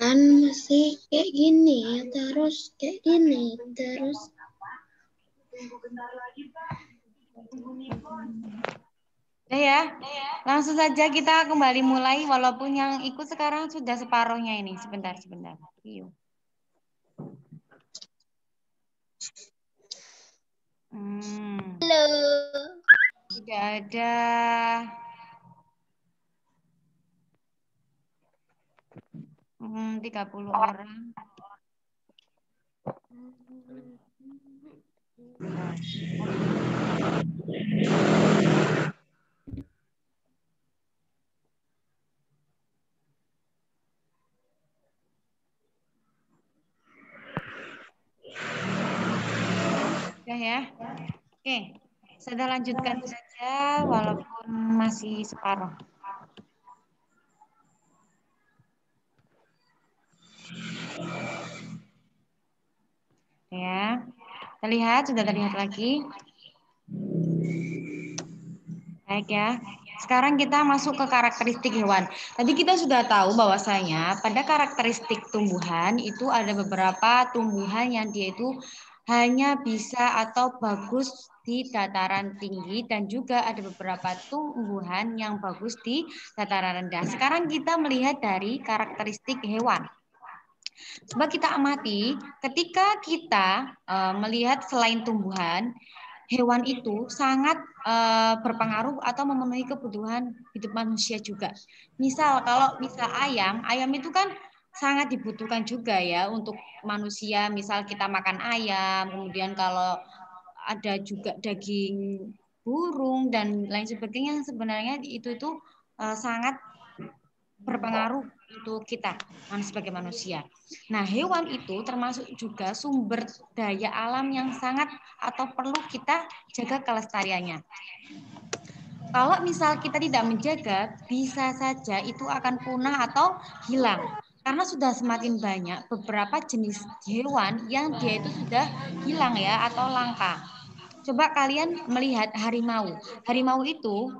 Kan masih kayak gini terus kayak gini terus. Ya, langsung saja kita kembali mulai walaupun yang ikut sekarang sudah separuhnya ini. Sebentar. Yuk. Halo. Tidak ada. 30 orang. Sudah ya. Oke, saya lanjutkan saja walaupun masih separuh. Ya, sudah terlihat lagi. Baik ya. Sekarang kita masuk ke karakteristik hewan. Tadi kita sudah tahu bahwasanya pada karakteristik tumbuhan itu ada beberapa tumbuhan yang dia itu hanya bisa atau bagus di dataran tinggi dan juga ada beberapa tumbuhan yang bagus di dataran rendah. Sekarang kita melihat dari karakteristik hewan. Coba kita amati ketika kita melihat selain tumbuhan, hewan itu sangat berpengaruh atau memenuhi kebutuhan hidup manusia juga. Kalau ayam itu kan sangat dibutuhkan juga ya untuk manusia. Misal kita makan ayam, kemudian kalau ada juga daging burung dan lain sebagainya, sebenarnya itu sangat berpengaruh untuk kita sebagai manusia. Nah, hewan itu termasuk juga sumber daya alam yang sangat atau perlu kita jaga kelestariannya. Kalau misal kita tidak menjaga, bisa saja itu akan punah atau hilang. Karena sudah semakin banyak beberapa jenis hewan yang dia itu sudah hilang ya atau langka. Coba kalian melihat harimau. Harimau itu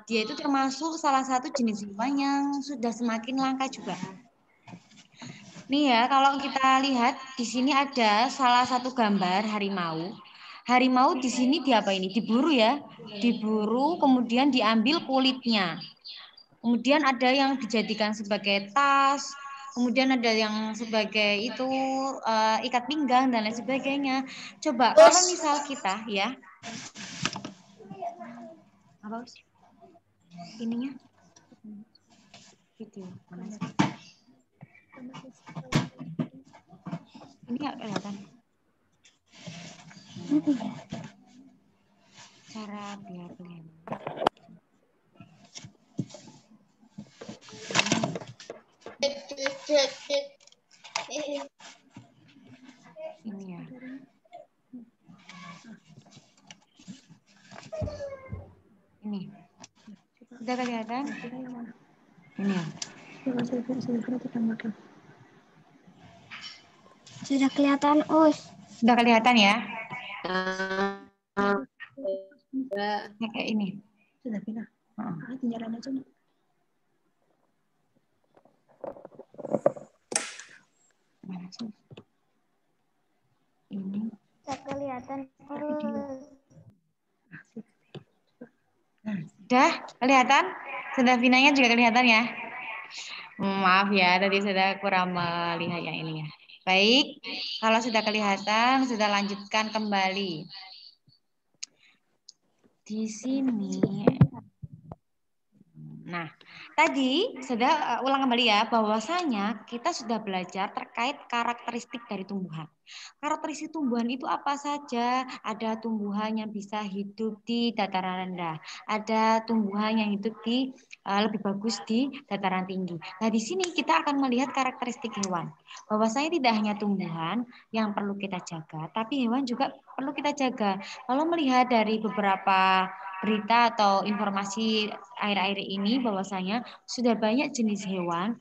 dia itu termasuk salah satu jenis hewan yang sudah semakin langka juga. Nih ya, kalau kita lihat di sini ada salah satu gambar harimau. Harimau di sini diburu ya, diburu kemudian diambil kulitnya. Kemudian ada yang dijadikan sebagai tas, kemudian ada yang sebagai itu ikat pinggang dan lain sebagainya. Coba kalau misal kita ya, apa sih? Ininya video mana sih? Ini nggak kelihatan. Cara biar kelihatan. Ini ya. Ini. Sudah kelihatan? Ini ya. Sudah kelihatan, Us. Sudah kelihatan ya? Kayak ini. Sudah pindah. Tinggalan aja. Mana sih? Ini. Sudah kelihatan, Us. Sudah kelihatan? Sudah finanya juga kelihatan ya? Maaf ya, tadi sudah kurang melihat yang ini ya. Baik, kalau sudah kelihatan, sudah lanjutkan kembali. Di sini. Nah, tadi sudah ulang kembali ya, bahwasanya kita sudah belajar terkait karakteristik dari tumbuhan. Karakteristik tumbuhan itu apa saja? Ada tumbuhan yang bisa hidup di dataran rendah, ada tumbuhan yang hidup di lebih bagus di dataran tinggi. Nah, di sini kita akan melihat karakteristik hewan. Bahwasanya tidak hanya tumbuhan yang perlu kita jaga, tapi hewan juga perlu kita jaga. Kalau melihat dari beberapa berita atau informasi akhir-akhir ini bahwasanya sudah banyak jenis hewan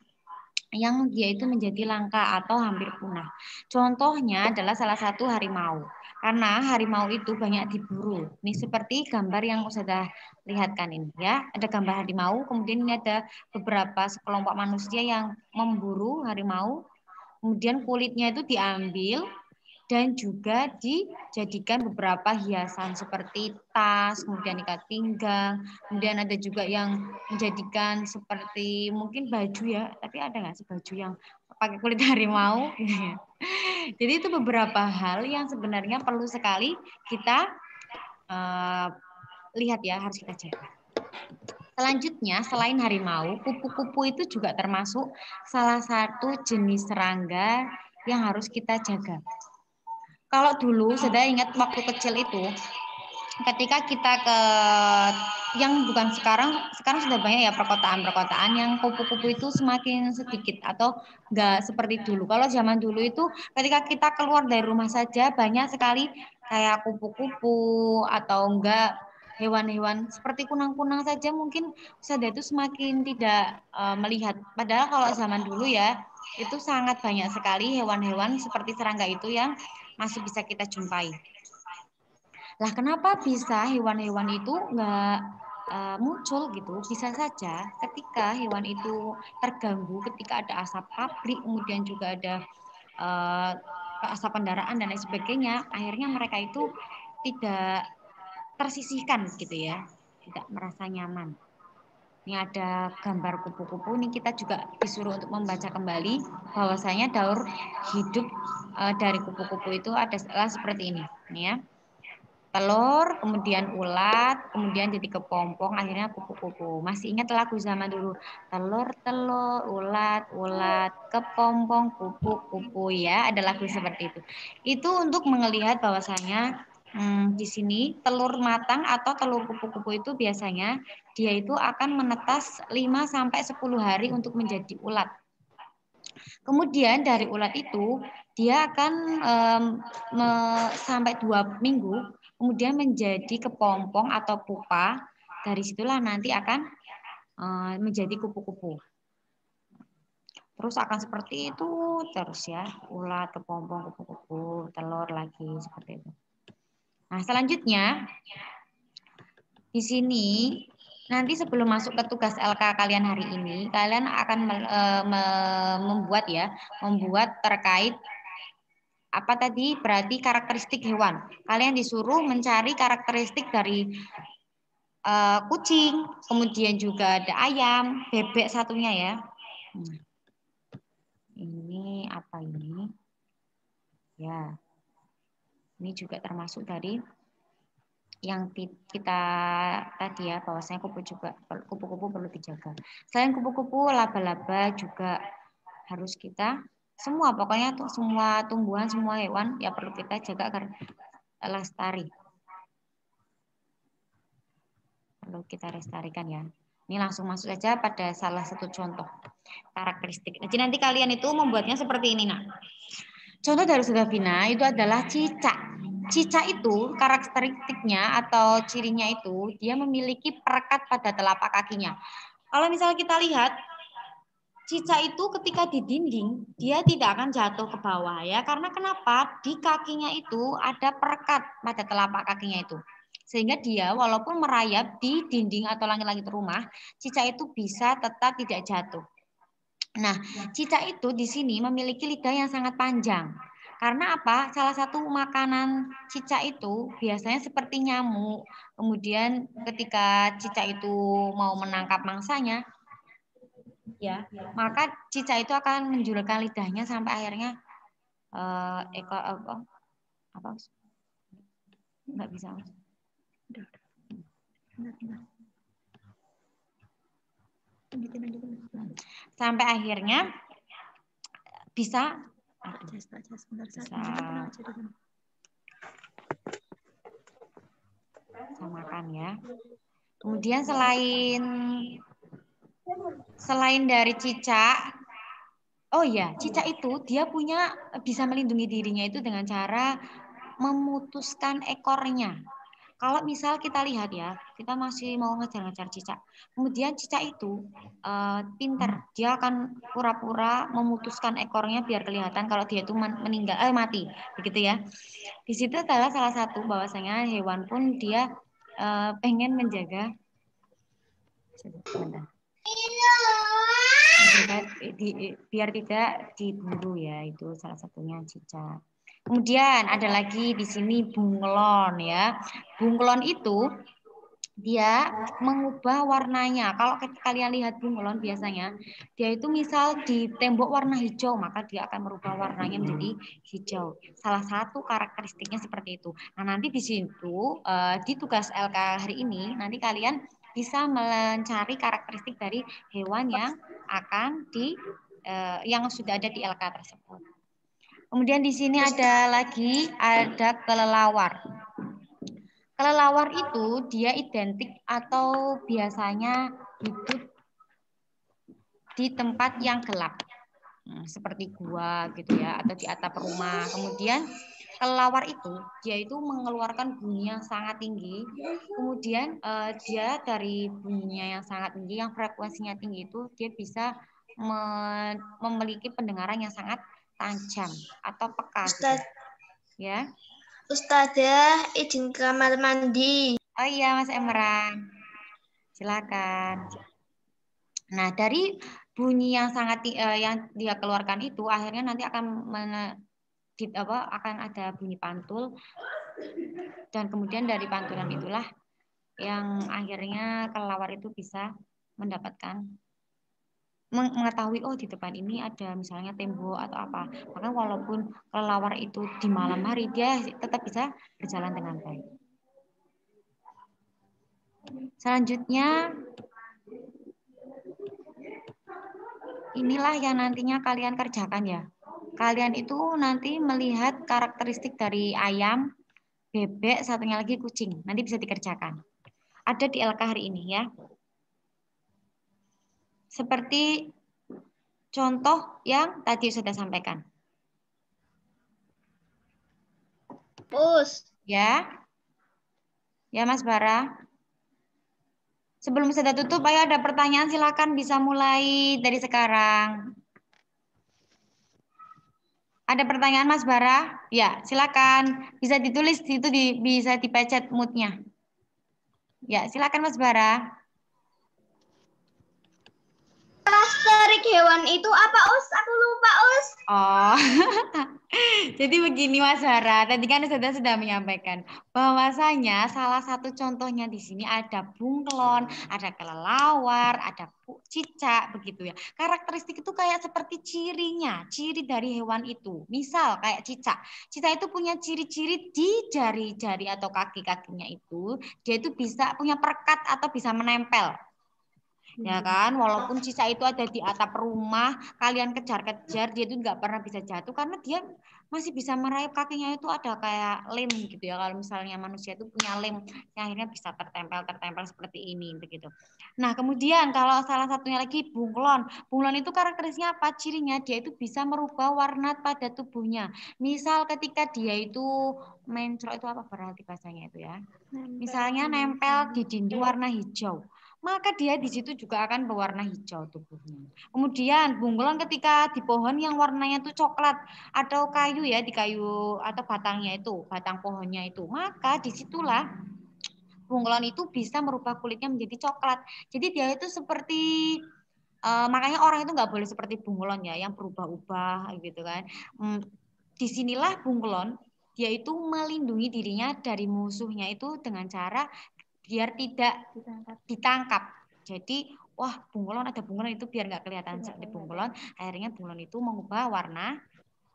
yang dia itu menjadi langka atau hampir punah. Contohnya adalah salah satu harimau. Karena harimau itu banyak diburu. Ini seperti gambar yang sudah lihatkan ini ya. Ada gambar harimau, kemudian ini ada beberapa sekelompok manusia yang memburu harimau. Kemudian kulitnya itu diambil dan juga dijadikan beberapa hiasan seperti tas, kemudian ikat pinggang, kemudian ada juga yang menjadikan seperti mungkin baju ya, tapi ada nggak sih baju yang pakai kulit harimau? Jadi itu beberapa hal yang sebenarnya perlu sekali kita lihat ya, harus kita jaga. Selanjutnya, selain harimau, kupu-kupu itu juga termasuk salah satu jenis serangga yang harus kita jaga. Kalau dulu, saya ingat waktu kecil itu, ketika kita ke yang bukan sekarang sudah banyak ya perkotaan yang kupu-kupu itu semakin sedikit atau enggak seperti dulu. Kalau zaman dulu itu ketika kita keluar dari rumah saja banyak sekali kayak kupu-kupu atau enggak hewan-hewan seperti kunang-kunang saja mungkin sudah itu semakin tidak melihat. Padahal kalau zaman dulu ya itu sangat banyak sekali hewan-hewan seperti serangga itu yang masih bisa kita jumpai. Lah kenapa bisa hewan-hewan itu nggak muncul gitu? Bisa saja ketika hewan itu terganggu, ketika ada asap pabrik, kemudian juga ada asap kendaraan dan lain sebagainya, akhirnya mereka itu tidak tersisihkan gitu ya, tidak merasa nyaman. Ini ada gambar kupu-kupu. Ini kita juga disuruh untuk membaca kembali bahwasanya daur hidup dari kupu-kupu itu adalah seperti ini. Ini ya. Telur, kemudian ulat, kemudian jadi kepompong, akhirnya kupu-kupu. Masih ingat lagu zaman dulu? Telur, ulat, kepompong, kupu-kupu ya. Ada lagu seperti itu. Itu untuk melihat bahwasanya di sini telur matang atau telur kupu-kupu itu biasanya dia itu akan menetas 5-10 hari untuk menjadi ulat. Kemudian dari ulat itu dia akan sampai 2 minggu kemudian menjadi kepompong atau pupa. Dari situlah nanti akan menjadi kupu-kupu. Terus akan seperti itu terus ya, ulat, kepompong, kupu-kupu, telur lagi seperti itu. Nah, selanjutnya di sini nanti sebelum masuk ke tugas LK kalian hari ini, kalian akan membuat terkait apa tadi berarti karakteristik hewan. Kalian disuruh mencari karakteristik dari kucing, kemudian juga ada ayam, bebek satunya ya. Ini apa ini? Ya, ini juga termasuk dari yang kita tadi ya, bahwasanya kupu-kupu perlu dijaga. Selain kupu-kupu, laba-laba juga harus kita pokoknya semua tumbuhan, semua hewan ya perlu kita jaga agar lestari. Perlu kita lestarikan ya. Ini langsung masuk saja pada salah satu contoh karakteristik. Jadi nanti kalian itu membuatnya seperti ini, nah. Contoh dari Saudara Vina itu adalah cicak. Cicak itu karakteristiknya atau cirinya itu dia memiliki perekat pada telapak kakinya. Kalau misalnya kita lihat cicak itu ketika di dinding dia tidak akan jatuh ke bawah ya, karena kenapa? Di kakinya itu ada perekat pada telapak kakinya itu. Sehingga dia walaupun merayap di dinding atau langit-langit rumah, cicak itu bisa tetap tidak jatuh. Nah, cicak itu di sini memiliki lidah yang sangat panjang. Karena apa? Salah satu makanan cicak itu biasanya seperti nyamuk. Kemudian ketika cicak itu mau menangkap mangsanya, ya, maka cicak itu akan menjulurkan lidahnya sampai akhirnya ekor apa? Nggak bisa. Sampai akhirnya bisa makan ya. Kemudian selain dari cicak, cicak itu dia bisa melindungi dirinya itu dengan cara memutuskan ekornya. Kalau misal kita lihat ya, kita masih mau ngejar-ngejar cicak. Kemudian cicak itu pinter, dia akan pura-pura memutuskan ekornya biar kelihatan kalau dia itu meninggal, mati, begitu ya. Di situ adalah salah satu bahwasanya hewan pun dia pengen menjaga, biar tidak diburu ya, itu salah satunya cicak. Kemudian ada lagi di sini bunglon ya. Bunglon itu dia mengubah warnanya. Kalau kalian lihat bunglon biasanya dia itu misal di tembok warna hijau, maka dia akan merubah warnanya menjadi hijau. Salah satu karakteristiknya seperti itu. Nah, nanti di situ di tugas LK hari ini nanti kalian bisa mencari karakteristik dari hewan yang akan yang sudah ada di LK tersebut. Kemudian di sini ada kelelawar. Kelelawar itu dia identik atau biasanya hidup di tempat yang gelap, seperti gua gitu ya, atau di atap rumah. Kemudian kelelawar itu dia itu mengeluarkan bunyi yang sangat tinggi. Kemudian dia dari bunyinya yang sangat tinggi, yang frekuensinya tinggi itu dia bisa memiliki pendengaran yang sangat tajam atau peka. Ustaz, gitu. Ya. Ustazah, izin ke kamar mandi. Oh iya, Mas Emran. Silakan. Nah, dari bunyi yang sangat yang dia keluarkan itu akhirnya nanti akan akan ada bunyi pantul, dan kemudian dari pantulan itulah yang akhirnya kelelawar itu bisa mendapatkan mengetahui oh di depan ini ada misalnya tembok atau apa. Maka walaupun kelelawar itu di malam hari dia tetap bisa berjalan dengan baik. Selanjutnya inilah yang nantinya kalian kerjakan ya. Kalian itu nanti melihat karakteristik dari ayam, bebek, satunya lagi kucing. Nanti bisa dikerjakan. Ada di LK hari ini ya. Seperti contoh yang tadi sudah sampaikan. Ya. Ya Mas Bara. Sebelum saya tutup, ayo ada pertanyaan silakan bisa mulai dari sekarang. Ada pertanyaan Mas Bara? Ya, silakan. Bisa ditulis itu bisa dipencet mute-nya. Ya, silakan Mas Bara. Karakteristik hewan itu apa, Us? Aku lupa, Us. Oh, jadi begini Mas Bara, tadi kan sudah menyampaikan bahwasanya salah satu contohnya di sini ada bunglon, ada kelelawar, ada cicak, begitu ya. Karakteristik itu kayak seperti ciri dari hewan itu. Misal kayak cicak, cicak itu punya ciri-ciri di jari-jari atau kaki-kakinya itu, dia itu bisa punya perekat atau bisa menempel. Ya kan, walaupun cicak itu ada di atap rumah, kalian kejar-kejar, dia itu nggak pernah bisa jatuh karena dia masih bisa merayap, kakinya itu ada kayak lem gitu ya. Kalau misalnya manusia itu punya lem yang akhirnya bisa tertempel seperti ini begitu. Nah, kemudian kalau salah satunya lagi bunglon. Bunglon itu karakteristiknya apa? Cirinya dia itu bisa merubah warna pada tubuhnya. Misal ketika dia itu mencrok, itu apa berarti bahasanya itu ya? Misalnya nempel di dinding warna hijau, maka dia di situ juga akan berwarna hijau tubuhnya. Kemudian bunglon ketika di pohon yang warnanya itu coklat atau kayu ya, di kayu atau batangnya itu, batang pohonnya itu, maka disitulah bunglon itu bisa merubah kulitnya menjadi coklat. Jadi dia itu seperti makanya orang itu nggak boleh seperti bunglon ya, yang berubah-ubah gitu kan. Disinilah bunglon dia itu melindungi dirinya dari musuhnya itu dengan cara biar tidak ditangkap. Jadi, wah bunglon ada bunglon itu biar nggak kelihatan seperti bunglon. Akhirnya bunglon itu mengubah warna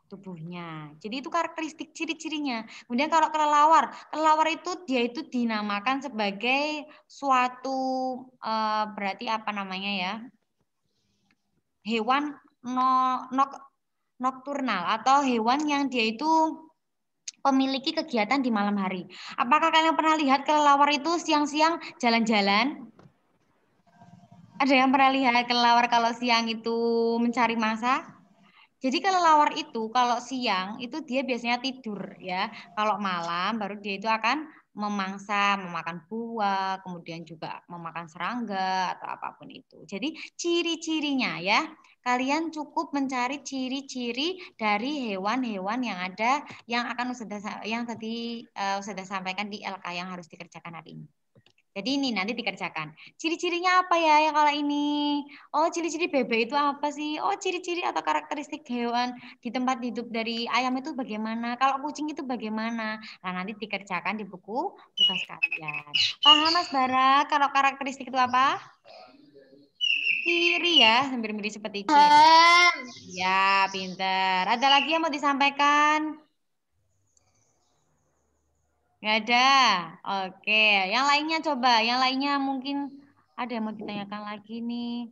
tubuhnya. Jadi itu karakteristik ciri-cirinya. Kemudian kalau kelelawar itu dia itu dinamakan sebagai suatu berarti apa namanya ya? Hewan nokturnal atau hewan yang dia itu memiliki kegiatan di malam hari. Apakah kalian pernah lihat kelelawar itu siang-siang jalan-jalan? Ada yang pernah lihat kelelawar kalau siang itu mencari mangsa? Jadi kelelawar itu kalau siang itu dia biasanya tidur ya. Kalau malam baru dia itu akan memangsa, memakan buah, kemudian juga memakan serangga atau apapun itu. Jadi ciri-cirinya ya, kalian cukup mencari ciri-ciri dari hewan-hewan yang ada yang akan yang tadi sudah sampaikan di LK yang harus dikerjakan hari ini. Jadi ini nanti dikerjakan. Ciri-cirinya apa ya yang kalau ini? Oh, ciri-ciri bebek itu apa sih? Oh, ciri-ciri atau karakteristik hewan di tempat hidup dari ayam itu bagaimana? Kalau kucing itu bagaimana? Nah, nanti dikerjakan di buku tugas kalian. Paham Mas Bara kalau karakteristik itu apa? Ciri ya, mirip-mirip seperti ciri. Ya, pinter. Ada lagi yang mau disampaikan? Nggak ada. Oke, yang lainnya coba. Yang lainnya mungkin ada yang mau ditanyakan lagi nih.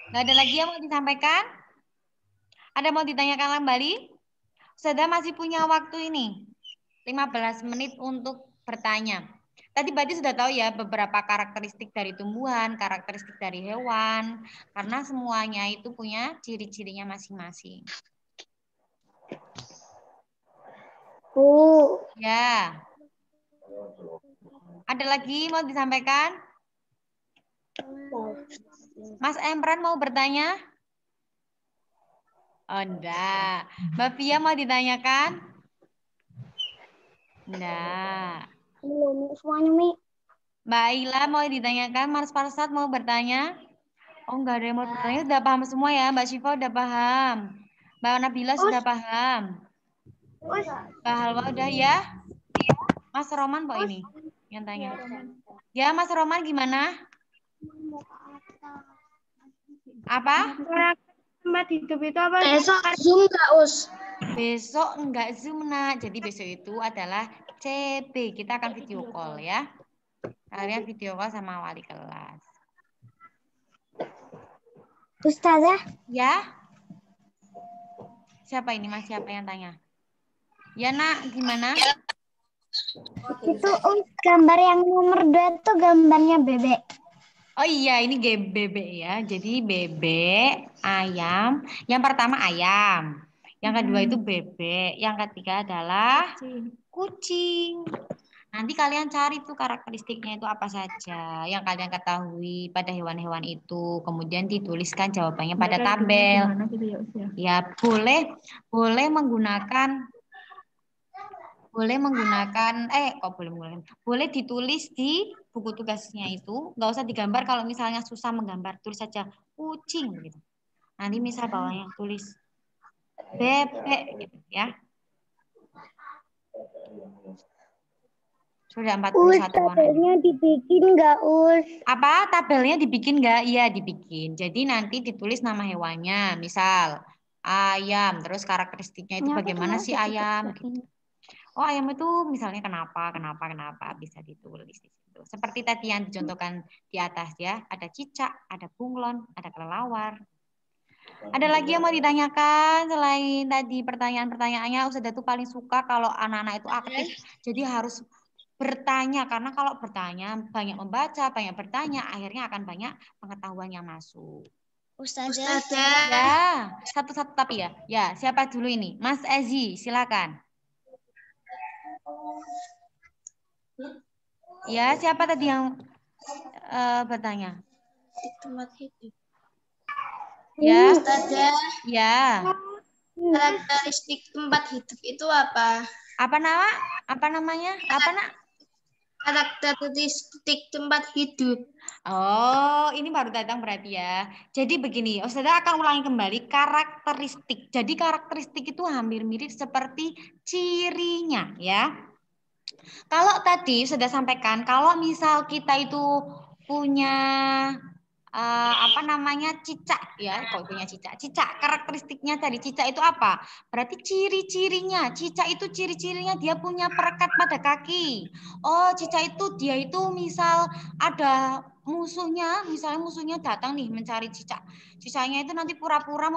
Nggak ada lagi yang mau disampaikan? Ada mau ditanyakan kembali? Sudah masih punya waktu ini. 15 menit untuk bertanya. Tadi berarti sudah tahu ya beberapa karakteristik dari tumbuhan, karakteristik dari hewan. Karena semuanya itu punya ciri-cirinya masing-masing. Ya. Ada lagi mau disampaikan? Mas Emran mau bertanya? Oh, enggak. Mbak Fia mau ditanyakan? Enggak. Semuanya, Mi. Mbak Ila mau ditanyakan? Mas Farsad mau bertanya? Oh, enggak ada yang mau bertanya. Sudah paham semua ya? Mbak Syifa udah paham. Mbak Nabila sudah paham. Mbak Halwa udah ya? Mas Roman kok ini yang tanya. Ya, Mas Roman gimana? Apa? Tempat hidup itu apa? Besok Zoom nggak, Us? Besok enggak Zoom, Nak. Jadi besok itu adalah CB. Kita akan video call ya. Kalian video call sama wali kelas. Ustazah? Ya? Siapa ini, Mas? Siapa yang tanya? Ya, Nak. Gimana? Itu gambar yang nomor 2 itu gambarnya bebek. Oh iya, ini bebek ya. Jadi bebek, ayam. Yang pertama ayam. Yang kedua itu bebek. Yang ketiga adalah kucing. Nanti kalian cari tuh karakteristiknya itu apa saja yang kalian ketahui pada hewan-hewan itu. Kemudian dituliskan jawabannya pada tabel. Ya, boleh menggunakan boleh ditulis di buku tugasnya itu, nggak usah digambar. Kalau misalnya susah menggambar, tulis saja kucing gitu. Nanti misal bawahnya tulis bebek gitu ya. Sudah 41 warna. Tabelnya dibikin nggak, Us? Apa? Tabelnya dibikin nggak? Iya, dibikin. Jadi nanti ditulis nama hewannya, misal ayam, terus karakteristiknya itu bagaimana sih ayam gitu. Oh, ayam itu misalnya kenapa bisa ditulis di situ. Seperti tadi yang dicontohkan di atas ya, ada cicak, ada bunglon, ada kelelawar. Ada lagi yang mau ditanyakan selain tadi pertanyaan-pertanyaannya? Ustazah tuh paling suka kalau anak-anak itu aktif. Jadi harus bertanya, karena kalau bertanya banyak membaca, banyak bertanya, akhirnya akan banyak pengetahuan yang masuk. Ustazah. Ya, satu-satu tapi ya. Ya, siapa dulu ini? Mas Ezi, silakan. Ya, siapa tadi yang bertanya? Tempat hidup. Ya. Ustazah. Ya. Karakteristik tempat hidup itu apa? Apa namanya? Apa, Nak? Karakteristik tempat hidup. Oh, ini baru datang berarti ya. Jadi begini, Ustazah akan ulangi kembali karakteristik. Jadi karakteristik itu hampir mirip seperti cirinya ya. Kalau tadi sudah sampaikan, kalau misal kita itu punya cicak ya, kok punya cicak karakteristiknya tadi cicak itu apa? Berarti ciri-cirinya cicak itu ciri-cirinya dia punya perekat pada kaki. Oh, cicak itu dia itu misal ada musuhnya, misalnya musuhnya datang nih mencari cicaknya itu nanti pura-pura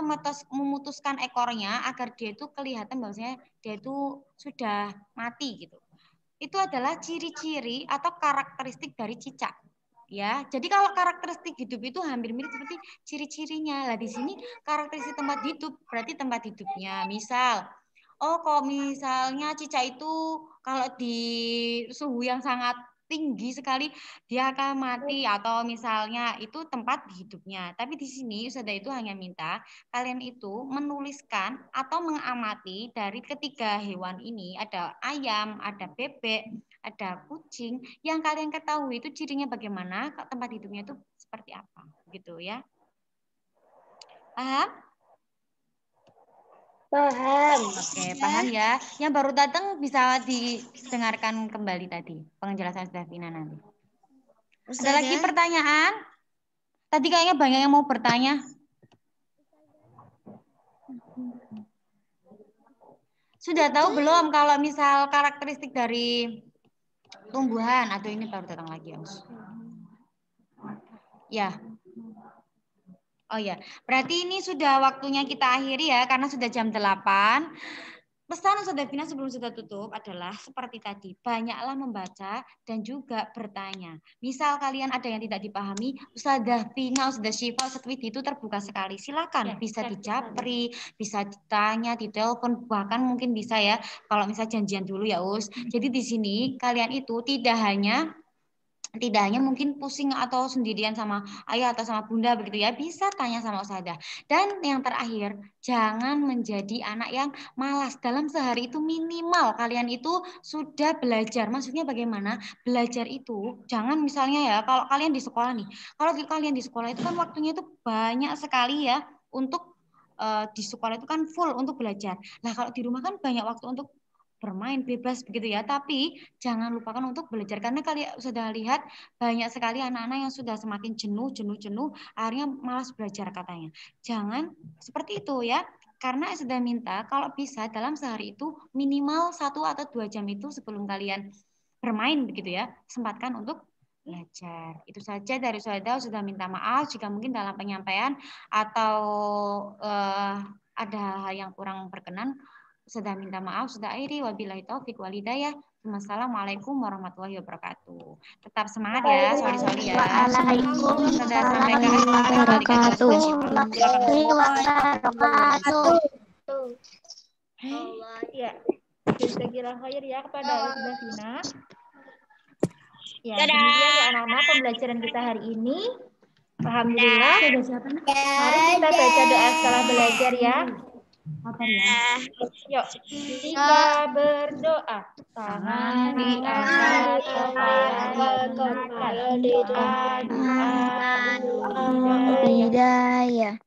memutuskan ekornya agar dia itu kelihatan bahwasanya dia itu sudah mati gitu. Itu adalah ciri-ciri atau karakteristik dari cicak. Ya, jadi kalau karakteristik hidup itu hampir mirip seperti ciri-cirinya. Lah di sini karakteristik tempat hidup berarti tempat hidupnya. Misal, oh kok misalnya cicak itu kalau di suhu yang sangat tinggi sekali dia akan mati atau misalnya itu tempat hidupnya. Tapi di sini Ustazah itu hanya minta kalian itu menuliskan atau mengamati dari ketiga hewan ini, ada ayam, ada bebek, ada kucing, yang kalian ketahui itu cirinya bagaimana, tempat hidupnya itu seperti apa, gitu ya. Paham? Paham. Oke, paham ya. Yang baru datang bisa didengarkan kembali tadi penjelasan Davina nanti. Ada lagi pertanyaan? Tadi kayaknya banyak yang mau bertanya. Sudah tahu belum kalau misal karakteristik dari tumbuhan? Atau ini baru datang lagi, Aus? Ya. Oh ya, berarti ini sudah waktunya kita akhiri ya, karena sudah jam 8. Pesan Ustazah Davina sebelum sudah tutup adalah seperti tadi, banyaklah membaca dan juga bertanya. Misal kalian ada yang tidak dipahami, Ustazah Davina, Ustazah Syifa, Ustazah Widi itu terbuka sekali. Silakan, bisa dijapri, bisa ditanya, ditelepon, bahkan mungkin bisa ya, kalau misal janjian dulu ya Us. Jadi di sini kalian itu tidak hanya mungkin pusing atau sendirian sama ayah atau sama bunda begitu ya, bisa tanya sama Ustazah. Dan yang terakhir, jangan menjadi anak yang malas. Dalam sehari itu minimal kalian itu sudah belajar. Maksudnya bagaimana? Belajar itu jangan misalnya ya, kalau kalian di sekolah nih, kalau kalian di sekolah itu kan waktunya itu banyak sekali ya untuk di sekolah itu kan full untuk belajar. Nah kalau di rumah kan banyak waktu untuk bermain bebas begitu ya, tapi jangan lupakan untuk belajar karena kalian sudah lihat banyak sekali anak-anak yang sudah semakin jenuh, akhirnya malas belajar katanya. Jangan seperti itu ya, karena sudah minta kalau bisa dalam sehari itu minimal 1 atau 2 jam itu sebelum kalian bermain begitu ya, sempatkan untuk belajar. Itu saja dari Ustazah, sudah minta maaf jika mungkin dalam penyampaian atau ada hal yang kurang berkenan. Sudah minta maaf, sudah akhiri. Wabillahi taufik walhidayah. Wassalamualaikum warahmatullahi wabarakatuh. Tetap semangat ya, soli-soli ya. Sudah sampai ke Wabarakatuh. Ya, jazakallahu khair ya kepada Ustazah Davina. Ya, demikian ya anak-anak pembelajaran kita hari ini. Alhamdulillah. Mari kita baca doa setelah belajar ya. Yuk, kita berdoa. Tangan diangkat, kepala diangkat. Hidayah.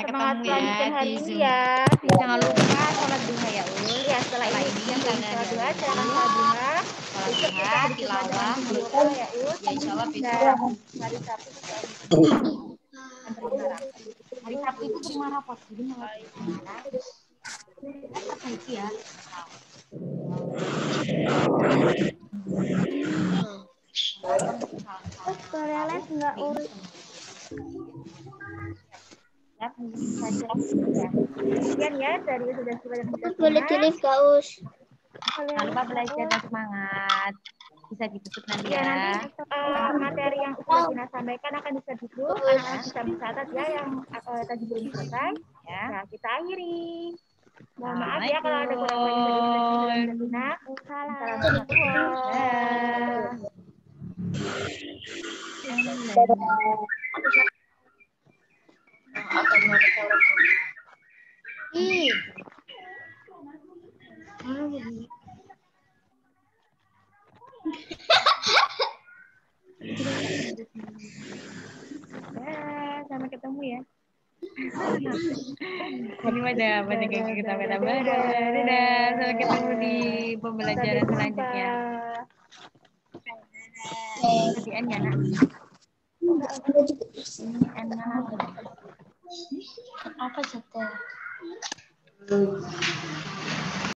Semangat melanjutkan hari ini ya. Jangan lupa sholat duha ya Ul. Ya, setelah ini kan karena sholat duha, dia jangan sholat duha. sholat duha, tilawah, Ya, ya insya Allah besok hari Sabtu kita hari Sabtu itu terima rapot. Jadi mau perbaiki ya. Koreles nggak urus. Sekian ya dari sudah Boleh dilihat Gaus. Jangan lupa belajar dan semangat. Bisa ditutup nanti ya. ya. Nanti materi yang sudah Tina sampaikan akan bisa ditutup. Anak-anak bisa mencatat ya yang tadi belum selesai. Ya. Nah, kita akhiri. Mohon maaf ya kalau ada kurang banyak dari Tina. Assalamualaikum. Sampai ketemu ya. Ini ada banyak yang kita beda. Dadah, sampai ketemu di pembelajaran selanjutnya. Di N ya, Nak? Ini N-nya nanti. Apa saja?